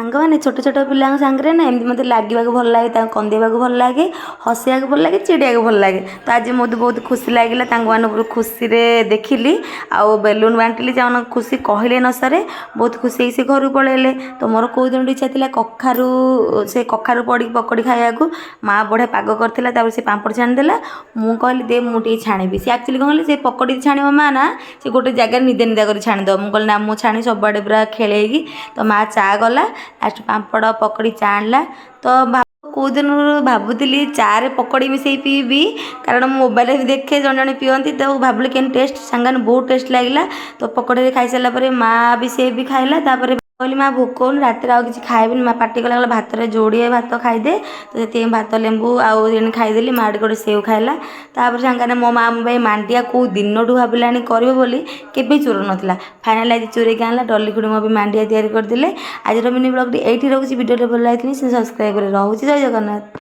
ସାଙ୍ଗମାନେ ଛୋଟ ଛୋଟ ପିଲାଙ୍କ ସାଙ୍ଗରେ ନା ଏମିତି ମୋତେ ଲାଗିବାକୁ ଭଲ ଲାଗେ, ତାଙ୍କୁ କନ୍ଦେଇବାକୁ ଭଲ ଲାଗେ, ହସିବାକୁ ଭଲ ଲାଗେ, ଚିଡ଼େଇବାକୁ ଭଲ ଲାଗେ। ତ ଆଜି ମୋତେ ବହୁତ ଖୁସି ଲାଗିଲା ତାଙ୍କ ମାନଙ୍କୁ ଖୁସିରେ ଦେଖିଲି ଆଉ ବେଲୁନ ବାଣ୍ଟିଲି, ସେମାନଙ୍କ ଖୁସି କହିଲେ ନ ସରେ। ବହୁତ ଖୁସି ହେଇକି ସେ ଘରକୁ ପଳେଇଲେ। ତ ମୋର କେଉଁ ଦିନଠୁ ଇଚ୍ଛା ଥିଲା କଖାରୁ ପଡ଼ିକି ପକୋଡ଼ି ଖାଇବାକୁ। ମା ବଢ଼ିଆ ପାଗ କରିଥିଲା, ତାପରେ ସେ ପାମ୍ପଡ଼ ଛାଣିଦେଲା। ମୁଁ କହିଲି ଦେ ମୁଁ ଟିକେ ଛାଣିବି। ସେ ଆକ୍ଚୁଆଲି କ'ଣ କହିଲେ, ସେ ପକୋଡ଼ି ଛାଣିବ ମା ନା ସେ ଗୋଟେ ଜାଗାରେ ନିଦା ନିଦା କରି ଛାଣିଦେବ। ମୁଁ କହିଲି ନା ମୁଁ ଛାଣି ସବୁଆଡ଼େ ପୁରା ଖେଳେଇକି। ତ ମା ଚା କଲା, ଲାଷ୍ଟ ପାମ୍ପଡ଼ ପକୋଡ଼ି ଚା ଆଣିଲା। ତ କେଉଁ ଦିନରୁ ଭାବୁଥିଲି ଚାରେ ପକୋଡ଼ି ମିଶାଇ ପିଇବି, କାରଣ ମୁଁ ମୋବାଇଲରେ ବି ଦେଖେ ଜଣେ ଜଣେ ପିଅନ୍ତି। ତ ଭାବିଲି କେମିତି ଟେଷ୍ଟ, ସାଙ୍ଗମାନେ ବହୁତ ଟେଷ୍ଟ ଲାଗିଲା। ତ ପକୋଡ଼ିରେ ଖାଇସାରିଲା ପରେ ମା ବି ସେ ବି ଖାଇଲା। ତାପରେ କହିଲି ମା ଭୋକ ହଉନି, ରାତିରେ ଆଉ କିଛି ଖାଇବିନି। ମା ପାଟି କଲା, ଭାତରେ ଯୋଡ଼ିଏ ଭାତ ଖାଇଦେ। ତ ସେଥିପାଇଁ ଭାତ ଲେମ୍ବୁ ଆଉ ଏଣେ ଖାଇଦେଲି। ମା ଗୋଟେ ସେଉ ଖାଇଲା। ତାପରେ ସାଙ୍ଗମାନେ ମୋ ମା ମୋ ପାଇଁ ମାଣ୍ଡିଆ କେଉଁ ଦିନଠୁ ଭାବିଲାଣି କରିବ ବୋଲି, କେବେ ଚୁରୁ ନଥିଲା। ଫାଇନାଲି ଆଜି ଚୁରେଇକି ଆଣିଲା। ଡଲି ଖୁଡ଼ି ମୋ ପାଇଁ ମାଣ୍ଡିଆ ତିଆରି କରିଦେଲେ। ଆଜିର ମିନି ବ୍ଲଗ୍ଟି ଏଇଠି ରହୁଛି। ଭିଡ଼ିଓଟି ଭଲ ଲାଗିଥିଲେ ସବସ୍କ୍ରାଇବ୍ କରି ରହୁଛି। ଜୟ ଜଗନ୍ନାଥ।